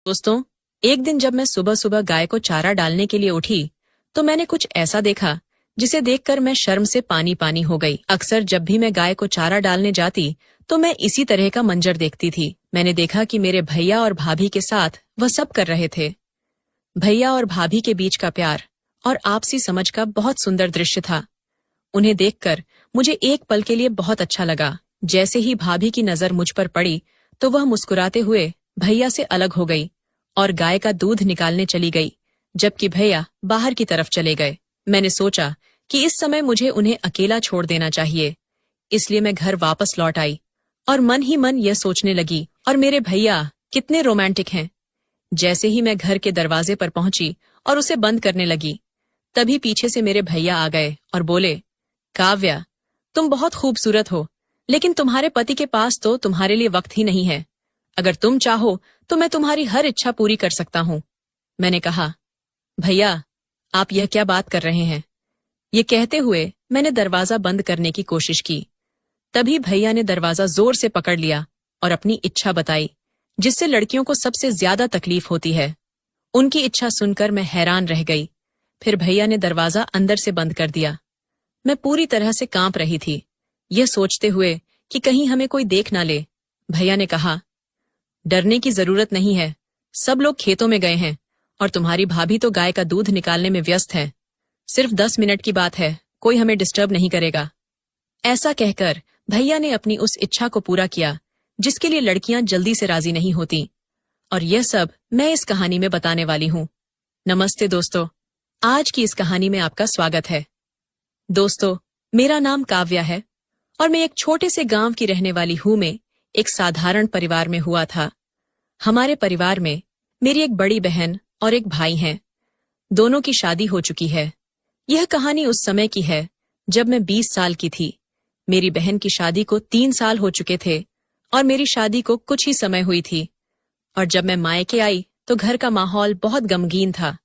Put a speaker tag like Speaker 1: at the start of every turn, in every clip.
Speaker 1: दोस्तों, एक दिन जब मैं सुबह सुबह गाय को चारा डालने के लिए उठी तो मैंने कुछ ऐसा देखा जिसे देखकर मैं शर्म से पानी पानी हो गई। अक्सर जब भी मैं गाय को चारा डालने जाती तो मैं इसी तरह का मंजर देखती थी। मैंने देखा कि मेरे भैया और भाभी के साथ वह सब कर रहे थे। भैया और भाभी के बीच का प्यार और आपसी समझ का बहुत सुंदर दृश्य था। उन्हें देखकर मुझे एक पल के लिए बहुत अच्छा लगा। जैसे ही भाभी की नजर मुझ पर पड़ी तो वह मुस्कुराते हुए भैया से अलग हो गई और गाय का दूध निकालने चली गई, जबकि भैया बाहर की तरफ चले गए। मैंने सोचा कि इस समय मुझे उन्हें अकेला छोड़ देना चाहिए, इसलिए मैं घर वापस लौट आई और मन ही मन यह सोचने लगी, और मेरे भैया कितने रोमांटिक हैं। जैसे ही मैं घर के दरवाजे पर पहुंची और उसे बंद करने लगी, तभी पीछे से मेरे भैया आ गए और बोले, काव्या, तुम बहुत खूबसूरत हो, लेकिन तुम्हारे पति के पास तो तुम्हारे लिए वक्त ही नहीं है। अगर तुम चाहो तो मैं तुम्हारी हर इच्छा पूरी कर सकता हूँ। मैंने कहा, भैया, आप यह क्या बात कर रहे हैं? ये कहते हुए मैंने दरवाजा बंद करने की कोशिश की। तभी भैया ने दरवाजा जोर से पकड़ लिया और अपनी इच्छा बताई, जिससे लड़कियों को सबसे ज्यादा तकलीफ होती है। उनकी इच्छा सुनकर मैं हैरान रह गई। फिर भैया ने दरवाजा अंदर से बंद कर दिया। मैं पूरी तरह से कांप रही थी, यह सोचते हुए कि कहीं हमें कोई देख ना ले। भैया ने कहा, डरने की जरूरत नहीं है, सब लोग खेतों में गए हैं और तुम्हारी भाभी तो गाय का दूध निकालने में व्यस्त है। सिर्फ 10 मिनट की बात है, कोई हमें डिस्टर्ब नहीं करेगा। ऐसा कहकर भैया ने अपनी उस इच्छा को पूरा किया जिसके लिए लड़कियां जल्दी से राजी नहीं होती। और यह सब मैं इस कहानी में बताने वाली हूँ। नमस्ते दोस्तों, आज की इस कहानी में आपका स्वागत है। दोस्तों, मेरा नाम काव्या है और मैं एक छोटे से गांव की रहने वाली हूँ। मैं एक साधारण परिवार में हुआ था। हमारे परिवार में मेरी एक बड़ी बहन और एक भाई हैं। दोनों की शादी हो चुकी है। यह कहानी उस समय की है जब मैं 20 साल की थी। मेरी बहन की शादी को 3 साल हो चुके थे और मेरी शादी को कुछ ही समय हुई थी। और जब मैं मायके आई तो घर का माहौल बहुत गमगीन था।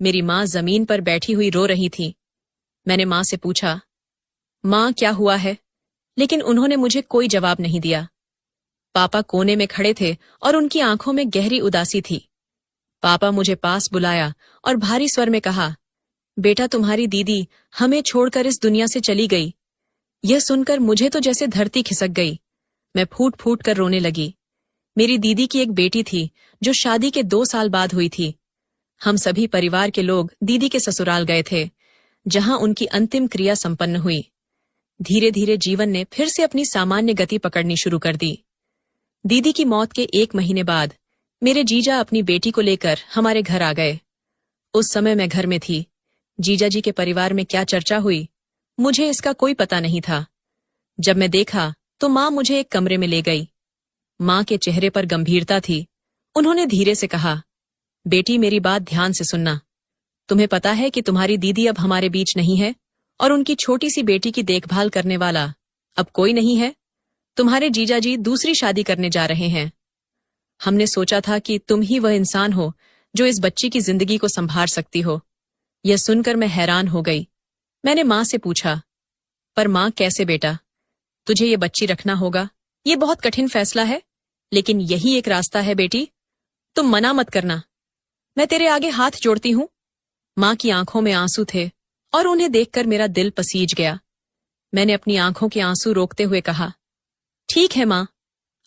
Speaker 1: मेरी माँ जमीन पर बैठी हुई रो रही थी। मैंने माँ से पूछा, माँ, क्या हुआ है? लेकिन उन्होंने मुझे कोई जवाब नहीं दिया। पापा कोने में खड़े थे और उनकी आंखों में गहरी उदासी थी। पापा मुझे पास बुलाया और भारी स्वर में कहा, बेटा, तुम्हारी दीदी हमें छोड़कर इस दुनिया से चली गई। यह सुनकर मुझे तो जैसे धरती खिसक गई। मैं फूट फूट कर रोने लगी। मेरी दीदी की एक बेटी थी जो शादी के 2 साल बाद हुई थी। हम सभी परिवार के लोग दीदी के ससुराल गए थे, जहां उनकी अंतिम क्रिया संपन्न हुई। धीरे धीरे जीवन ने फिर से अपनी सामान्य गति पकड़नी शुरू कर दी। दीदी की मौत के 1 महीने बाद मेरे जीजा अपनी बेटी को लेकर हमारे घर आ गए। उस समय मैं घर में थी। जीजा जी के परिवार में क्या चर्चा हुई, मुझे इसका कोई पता नहीं था। जब मैं देखा तो माँ मुझे एक कमरे में ले गई। माँ के चेहरे पर गंभीरता थी। उन्होंने धीरे से कहा, बेटी, मेरी बात ध्यान से सुनना। तुम्हें पता है कि तुम्हारी दीदी अब हमारे बीच नहीं है और उनकी छोटी सी बेटी की देखभाल करने वाला अब कोई नहीं है। तुम्हारे जीजा जी दूसरी शादी करने जा रहे हैं। हमने सोचा था कि तुम ही वह इंसान हो जो इस बच्ची की जिंदगी को संभाल सकती हो। यह सुनकर मैं हैरान हो गई। मैंने माँ से पूछा, पर माँ, कैसे बेटा? तुझे ये बच्ची रखना होगा। ये बहुत कठिन फैसला है, लेकिन यही एक रास्ता है बेटी। तुम मना मत करना। मैं तेरे आगे हाथ जोड़ती हूँ। माँ की आंखों में आंसू थे और उन्हें देखकर मेरा दिल पसीज गया। मैंने अपनी आंखों के आंसू रोकते हुए कहा, ठीक है माँ,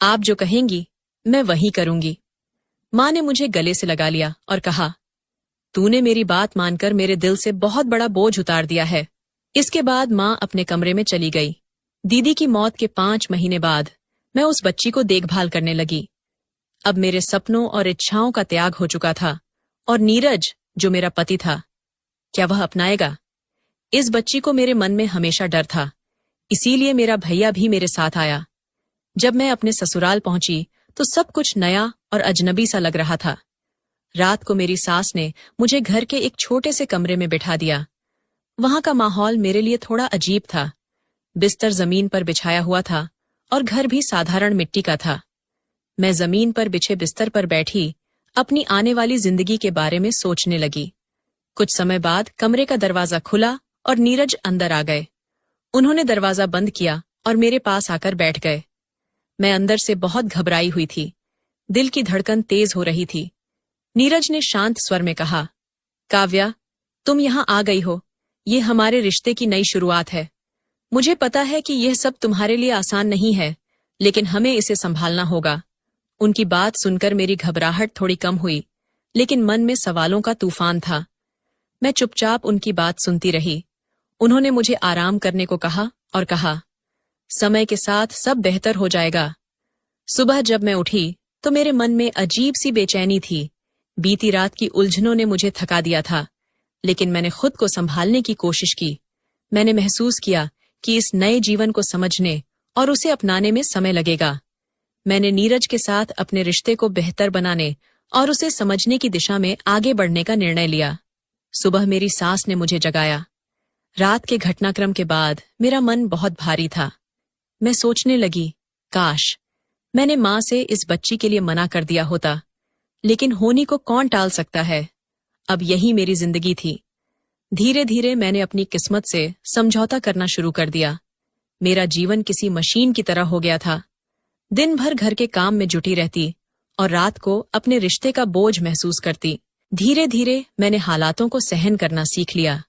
Speaker 1: आप जो कहेंगी मैं वही करूंगी। माँ ने मुझे गले से लगा लिया और कहा, तूने मेरी बात मानकर मेरे दिल से बहुत बड़ा बोझ उतार दिया है। इसके बाद माँ अपने कमरे में चली गई। दीदी की मौत के 5 महीने बाद मैं उस बच्ची को देखभाल करने लगी। अब मेरे सपनों और इच्छाओं का त्याग हो चुका था और नीरज, जो मेरा पति था, क्या वह अपनाएगा? इस बच्ची को मेरे मन में हमेशा डर था, इसीलिए मेरा भैया भी मेरे साथ आया। जब मैं अपने ससुराल पहुंची तो सब कुछ नया और अजनबी सा लग रहा था। रात को मेरी सास ने मुझे घर के एक छोटे से कमरे में बिठा दिया। वहां का माहौल मेरे लिए थोड़ा अजीब था। बिस्तर जमीन पर बिछाया हुआ था और घर भी साधारण मिट्टी का था। मैं जमीन पर बिछे बिस्तर पर बैठी अपनी आने वाली जिंदगी के बारे में सोचने लगी। कुछ समय बाद कमरे का दरवाजा खुला और नीरज अंदर आ गए। उन्होंने दरवाजा बंद किया और मेरे पास आकर बैठ गए। मैं अंदर से बहुत घबराई हुई थी। दिल की धड़कन तेज हो रही थी नीरज ने शांत स्वर में कहा, काव्या, तुम यहाँ आ गई हो। ये हमारे रिश्ते की नई शुरुआत है। मुझे पता है कि यह सब तुम्हारे लिए आसान नहीं है, लेकिन हमें इसे संभालना होगा। उनकी बात सुनकर मेरी घबराहट थोड़ी कम हुई, लेकिन मन में सवालों का तूफान था। मैं चुपचाप उनकी बात सुनती रही। उन्होंने मुझे आराम करने को कहा और कहा, समय के साथ सब बेहतर हो जाएगा। सुबह जब मैं उठी तो मेरे मन में अजीब सी बेचैनी थी। बीती रात की उलझनों ने मुझे थका दिया था, लेकिन मैंने खुद को संभालने की कोशिश की। मैंने महसूस किया कि इस नए जीवन को समझने और उसे अपनाने में समय लगेगा। मैंने नीरज के साथ अपने रिश्ते को बेहतर बनाने और उसे समझने की दिशा में आगे बढ़ने का निर्णय लिया। सुबह मेरी सास ने मुझे जगाया। रात के घटनाक्रम के बाद मेरा मन बहुत भारी था। मैं सोचने लगी, काश मैंने माँ से इस बच्ची के लिए मना कर दिया होता, लेकिन होनी को कौन टाल सकता है। अब यही मेरी जिंदगी थी। धीरे धीरे मैंने अपनी किस्मत से समझौता करना शुरू कर दिया। मेरा जीवन किसी मशीन की तरह हो गया था। दिन भर घर के काम में जुटी रहती और रात को अपने रिश्ते का बोझ महसूस करती। धीरे धीरे मैंने हालातों को सहन करना सीख लिया।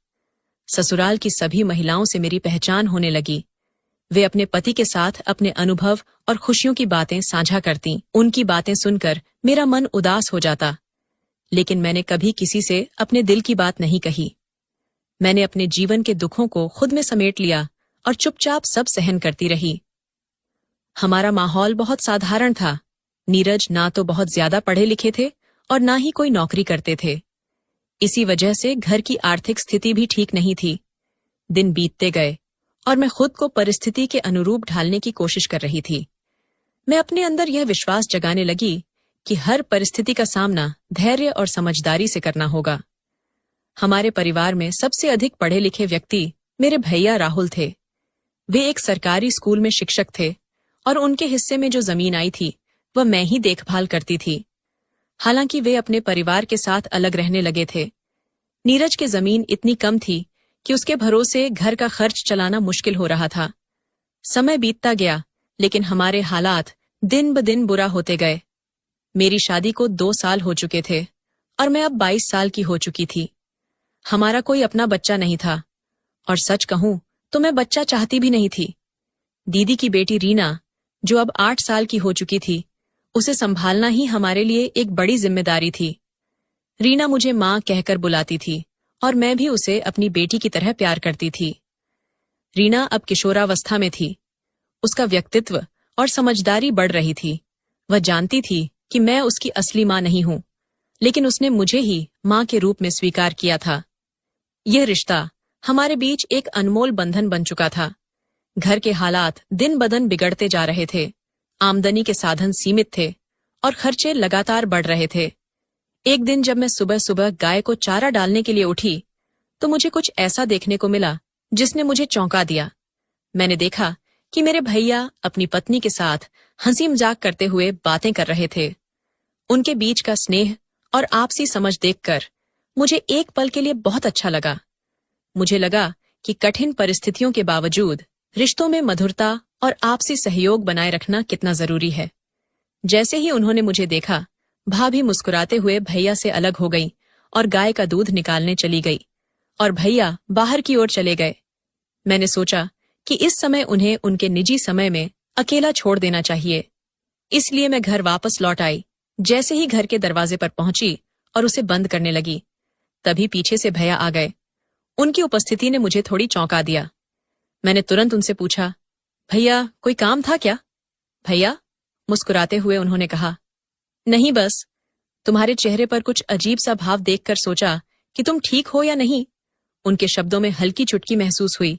Speaker 1: ससुराल की सभी महिलाओं से मेरी पहचान होने लगी। वे अपने पति के साथ अपने अनुभव और खुशियों की बातें साझा करती। उनकी बातें सुनकर मेरा मन उदास हो जाता, लेकिन मैंने कभी किसी से अपने दिल की बात नहीं कही। मैंने अपने जीवन के दुखों को खुद में समेट लिया और चुपचाप सब सहन करती रही। हमारा माहौल बहुत साधारण था। नीरज ना तो बहुत ज्यादा पढ़े लिखे थे और ना ही कोई नौकरी करते थे। इसी वजह से घर की आर्थिक स्थिति भी ठीक नहीं थी। दिन बीतते गए और मैं खुद को परिस्थिति के अनुरूप ढालने की कोशिश कर रही थी। मैं अपने अंदर यह विश्वास जगाने लगी कि हर परिस्थिति का सामना धैर्य और समझदारी से करना होगा। हमारे परिवार में सबसे अधिक पढ़े लिखे व्यक्ति मेरे भैया राहुल थे। वे एक सरकारी स्कूल में शिक्षक थे और उनके हिस्से में जो जमीन आई थी वह मैं ही देखभाल करती थी। हालांकि वे अपने परिवार के साथ अलग रहने लगे थे। नीरज की जमीन इतनी कम थी कि उसके भरोसे घर का खर्च चलाना मुश्किल हो रहा था। समय बीतता गया, लेकिन हमारे हालात दिन ब दिन बुरा होते गए। मेरी शादी को 2 साल हो चुके थे और मैं अब 22 साल की हो चुकी थी। हमारा कोई अपना बच्चा नहीं था और सच कहूं तो मैं बच्चा चाहती भी नहीं थी। दीदी की बेटी रीना, जो अब 8 साल की हो चुकी थी, उसे संभालना ही हमारे लिए एक बड़ी जिम्मेदारी थी। रीना मुझे माँ कहकर बुलाती थी और मैं भी उसे अपनी बेटी की तरह प्यार करती थी। रीना अब किशोरावस्था में थी। उसका व्यक्तित्व और समझदारी बढ़ रही थी। वह जानती थी कि मैं उसकी असली माँ नहीं हूं, लेकिन उसने मुझे ही माँ के रूप में स्वीकार किया था। यह रिश्ता हमारे बीच एक अनमोल बंधन बन चुका था। घर के हालात दिन ब दिन बिगड़ते जा रहे थे। आमदनी के साधन सीमित थे और खर्चे लगातार बढ़ रहे थे। एक दिन जब मैं सुबह सुबह गाय को चारा डालने के लिए उठी, तो मुझे कुछ ऐसा देखने को मिला जिसने मुझे चौंका दिया। मैंने देखा कि मेरे भैया अपनी पत्नी के साथ हंसी मजाक करते हुए बातें कर रहे थे। उनके बीच का स्नेह और आपसी समझ देखकर मुझे एक पल के लिए बहुत अच्छा लगा। मुझे लगा कि कठिन परिस्थितियों के बावजूद रिश्तों में मधुरता और आपसी सहयोग बनाए रखना कितना जरूरी है। जैसे ही उन्होंने मुझे देखा, भाभी मुस्कुराते हुए भैया से अलग हो गई और गाय का दूध निकालने चली गई और भैया बाहर की ओर चले गए। मैंने सोचा कि इस समय उन्हें उनके निजी समय में अकेला छोड़ देना चाहिए। इसलिए मैं घर वापस लौट आई। जैसे ही घर के दरवाजे पर पहुंची और उसे बंद करने लगी, तभी पीछे से भैया आ गए। उनकी उपस्थिति ने मुझे थोड़ी चौंका दिया। मैंने तुरंत उनसे पूछा, भैया कोई काम था क्या? भैया, मुस्कुराते हुए उन्होंने कहा, नहीं, बस तुम्हारे चेहरे पर कुछ अजीब सा भाव देखकर सोचा कि तुम ठीक हो या नहीं। उनके शब्दों में हल्की चुटकी महसूस हुई,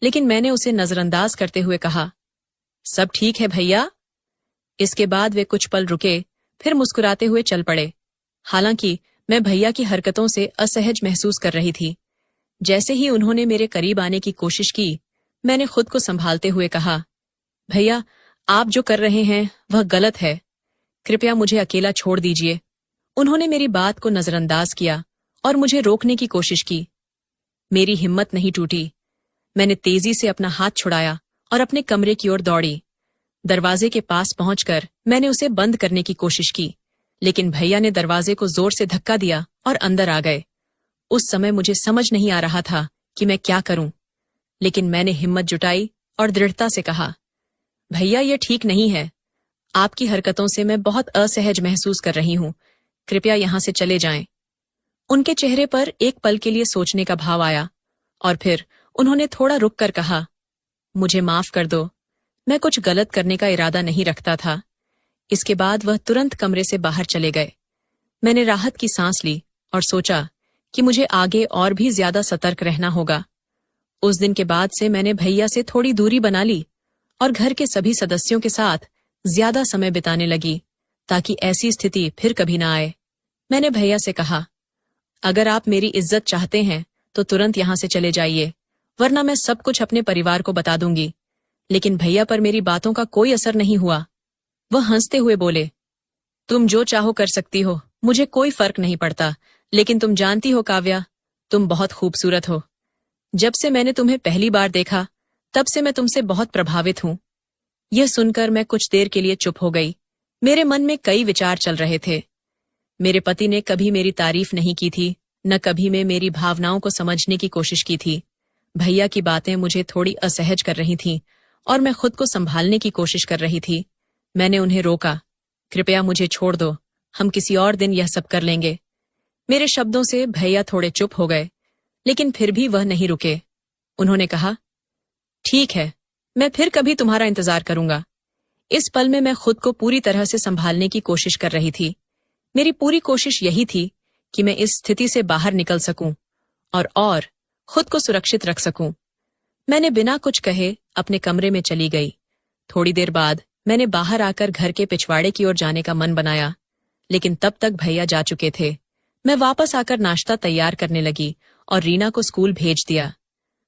Speaker 1: लेकिन मैंने उसे नजरअंदाज करते हुए कहा, सब ठीक है भैया। इसके बाद वे कुछ पल रुके, फिर मुस्कुराते हुए चल पड़े। हालांकि मैं भैया की हरकतों से असहज महसूस कर रही थी। जैसे ही उन्होंने मेरे करीब आने की कोशिश की, मैंने खुद को संभालते हुए कहा, भैया, आप जो कर रहे हैं वह गलत है। कृपया मुझे अकेला छोड़ दीजिए। उन्होंने मेरी बात को नजरअंदाज किया और मुझे रोकने की कोशिश की। मेरी हिम्मत नहीं टूटी। मैंने तेजी से अपना हाथ छुड़ाया और अपने कमरे की ओर दौड़ी। दरवाजे के पास पहुंचकर मैंने उसे बंद करने की कोशिश की, लेकिन भैया ने दरवाजे को जोर से धक्का दिया और अंदर आ गए। उस समय मुझे समझ नहीं आ रहा था कि मैं क्या करूं, लेकिन मैंने हिम्मत जुटाई और दृढ़ता से कहा, भैया ये ठीक नहीं है। आपकी हरकतों से मैं बहुत असहज महसूस कर रही हूं। कृपया यहां से चले जाएं। उनके चेहरे पर एक पल के लिए सोचने का भाव आया और फिर उन्होंने थोड़ा रुक कर कहा, मुझे माफ कर दो, मैं कुछ गलत करने का इरादा नहीं रखता था। इसके बाद वह तुरंत कमरे से बाहर चले गए। मैंने राहत की सांस ली और सोचा कि मुझे आगे और भी ज्यादा सतर्क रहना होगा। उस दिन के बाद से मैंने भैया से थोड़ी दूरी बना ली और घर के सभी सदस्यों के साथ ज्यादा समय बिताने लगी, ताकि ऐसी स्थिति फिर कभी ना आए। मैंने भैया से कहा, अगर आप मेरी इज्जत चाहते हैं तो तुरंत यहां से चले जाइए, वरना मैं सब कुछ अपने परिवार को बता दूंगी। लेकिन भैया पर मेरी बातों का कोई असर नहीं हुआ। वह हंसते हुए बोले, तुम जो चाहो कर सकती हो, मुझे कोई फर्क नहीं पड़ता। लेकिन तुम जानती हो काव्या, तुम बहुत खूबसूरत हो। जब से मैंने तुम्हें पहली बार देखा, तब से मैं तुमसे बहुत प्रभावित हूं। यह सुनकर मैं कुछ देर के लिए चुप हो गई। मेरे मन में कई विचार चल रहे थे। मेरे पति ने कभी मेरी तारीफ नहीं की थी, न कभी मैं मेरी भावनाओं को समझने की कोशिश की थी। भैया की बातें मुझे थोड़ी असहज कर रही थीं और मैं खुद को संभालने की कोशिश कर रही थी। मैंने उन्हें रोका, कृपया मुझे छोड़ दो, हम किसी और दिन यह सब कर लेंगे। मेरे शब्दों से भैया थोड़े चुप हो गए, लेकिन फिर भी वह नहीं रुके। उन्होंने कहा, ठीक है, मैं फिर कभी तुम्हारा इंतजार करूंगा। इस पल में मैं खुद को पूरी तरह से संभालने की कोशिश कर रही थी। मेरी पूरी कोशिश यही थी कि मैं इस स्थिति से बाहर निकल सकूं और खुद को सुरक्षित रख सकूं। मैंने बिना कुछ कहे अपने कमरे में चली गई। थोड़ी देर बाद मैंने बाहर आकर घर के पिछवाड़े की ओर जाने का मन बनाया, लेकिन तब तक भैया जा चुके थे। मैं वापस आकर नाश्ता तैयार करने लगी और रीना को स्कूल भेज दिया,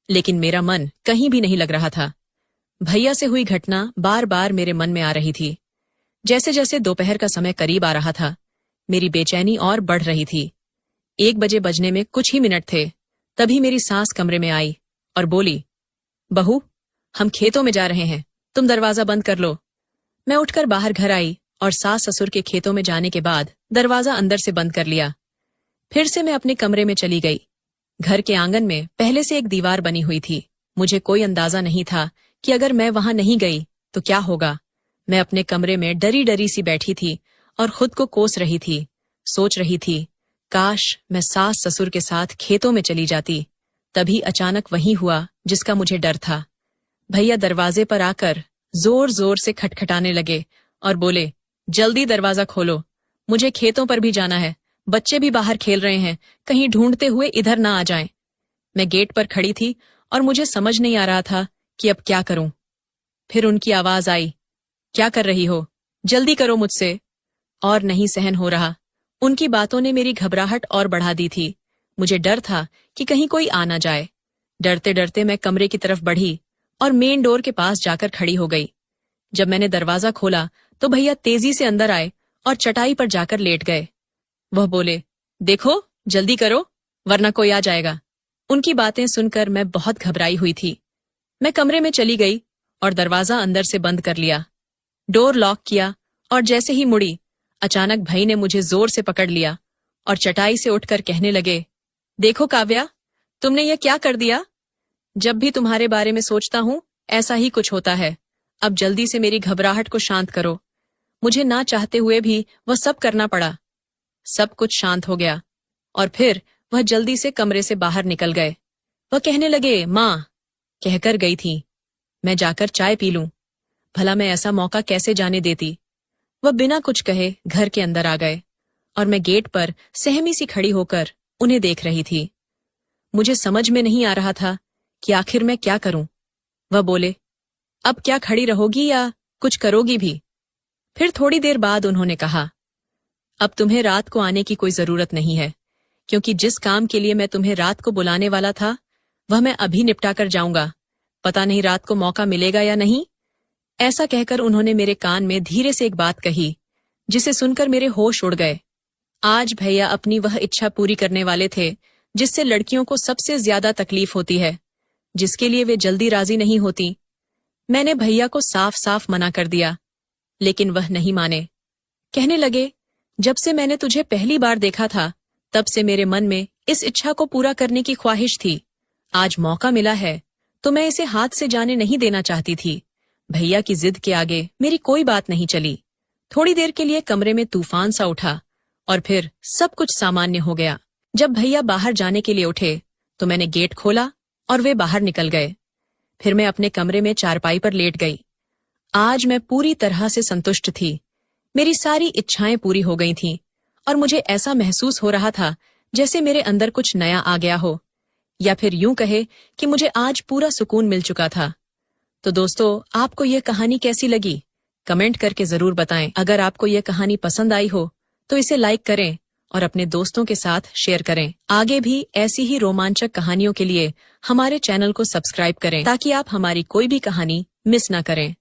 Speaker 1: लेकिन मेरा मन कहीं भी नहीं लग रहा था। भैया से हुई घटना बार बार मेरे मन में आ रही थी। जैसे जैसे दोपहर का समय करीब आ रहा था, मेरी बेचैनी और बढ़ रही थी। 1 बजे बजने में कुछ ही मिनट थे, तभी मेरी सास कमरे में आई और बोली, बहू, हम खेतों में जा रहे हैं, तुम दरवाजा बंद कर लो। मैं उठकर बाहर घर आई और सास ससुर के खेतों में जाने के बाद दरवाजा अंदर से बंद कर लिया। फिर से मैं अपने कमरे में चली गई। घर के आंगन में पहले से एक दीवार बनी हुई थी। मुझे कोई अंदाजा नहीं था कि अगर मैं वहां नहीं गई तो क्या होगा। मैं अपने कमरे में डरी डरी सी बैठी थी और खुद को कोस रही थी। सोच रही थी, काश मैं सास ससुर के साथ खेतों में चली जाती। तभी अचानक वही हुआ जिसका मुझे डर था। भैया दरवाजे पर आकर जोर जोर से खटखटाने लगे और बोले, जल्दी दरवाजा खोलो, मुझे खेतों पर भी जाना है, बच्चे भी बाहर खेल रहे हैं, कहीं ढूंढते हुए इधर ना आ जाएं। मैं गेट पर खड़ी थी और मुझे समझ नहीं आ रहा था कि अब क्या करूं। फिर उनकी आवाज आई, क्या कर रही हो, जल्दी करो मुझसे। और नहीं सहन हो रहा। उनकी बातों ने मेरी घबराहट और बढ़ा दी थी। मुझे डर था कि कहीं कोई आ ना जाए। डरते डरते मैं कमरे की तरफ बढ़ी और मेन डोर के पास जाकर खड़ी हो गई। जब मैंने दरवाजा खोला तो भैया तेजी से अंदर आए और चटाई पर जाकर लेट गए। वह बोले, देखो जल्दी करो, वरना कोई आ जाएगा। उनकी बातें सुनकर मैं बहुत घबराई हुई थी। मैं कमरे में चली गई और दरवाजा अंदर से बंद कर लिया। डोर लॉक किया और जैसे ही मुड़ी, अचानक भाई ने मुझे जोर से पकड़ लिया और चटाई से उठकर कहने लगे, देखो काव्या, तुमने यह क्या कर दिया। जब भी तुम्हारे बारे में सोचता हूं ऐसा ही कुछ होता है। अब जल्दी से मेरी घबराहट को शांत करो। मुझे ना चाहते हुए भी वह सब करना पड़ा। सब कुछ शांत हो गया और फिर वह जल्दी से कमरे से बाहर निकल गए। वह कहने लगे, माँ, कहकर गई थी, मैं जाकर चाय पी लूं। भला मैं ऐसा मौका कैसे जाने देती। वह बिना कुछ कहे घर के अंदर आ गए और मैं गेट पर सहमी सी खड़ी होकर उन्हें देख रही थी। मुझे समझ में नहीं आ रहा था कि आखिर मैं क्या करूं। वह बोले, अब क्या खड़ी रहोगी या कुछ करोगी भी। फिर थोड़ी देर बाद उन्होंने कहा, अब तुम्हें रात को आने की कोई जरूरत नहीं है, क्योंकि जिस काम के लिए मैं तुम्हें रात को बुलाने वाला था वह मैं अभी निपटा कर जाऊंगा। पता नहीं रात को मौका मिलेगा या नहीं। ऐसा कहकर उन्होंने मेरे कान में धीरे से एक बात कही, जिसे सुनकर मेरे होश उड़ गए। आज भैया अपनी वह इच्छा पूरी करने वाले थे जिससे लड़कियों को सबसे ज्यादा तकलीफ होती है, जिसके लिए वे जल्दी राजी नहीं होती। मैंने भैया को साफ साफ मना कर दिया, लेकिन वह नहीं माने। कहने लगे, जब से मैंने तुझे पहली बार देखा था, तब से मेरे मन में इस इच्छा को पूरा करने की ख्वाहिश थी। आज मौका मिला है, तो मैं इसे हाथ से जाने नहीं देना चाहती थी। भैया की जिद के आगे मेरी कोई बात नहीं चली। थोड़ी देर के लिए कमरे में तूफान सा उठा और फिर सब कुछ सामान्य हो गया। जब भैया बाहर जाने के लिए उठे, तो मैंने गेट खोला और वे बाहर निकल गए। फिर मैं अपने कमरे में चारपाई पर लेट गई। आज मैं पूरी तरह से संतुष्ट थी। मेरी सारी इच्छाएं पूरी हो गई थीं और मुझे ऐसा महसूस हो रहा था जैसे मेरे अंदर कुछ नया आ गया हो, या फिर यूं कहे कि मुझे आज पूरा सुकून मिल चुका था। तो दोस्तों, आपको यह कहानी कैसी लगी? कमेंट करके जरूर बताएं। अगर आपको यह कहानी पसंद आई हो तो इसे लाइक करें और अपने दोस्तों के साथ शेयर करें। आगे भी ऐसी ही रोमांचक कहानियों के लिए हमारे चैनल को सब्सक्राइब करें ताकि आप हमारी कोई भी कहानी मिस न करें।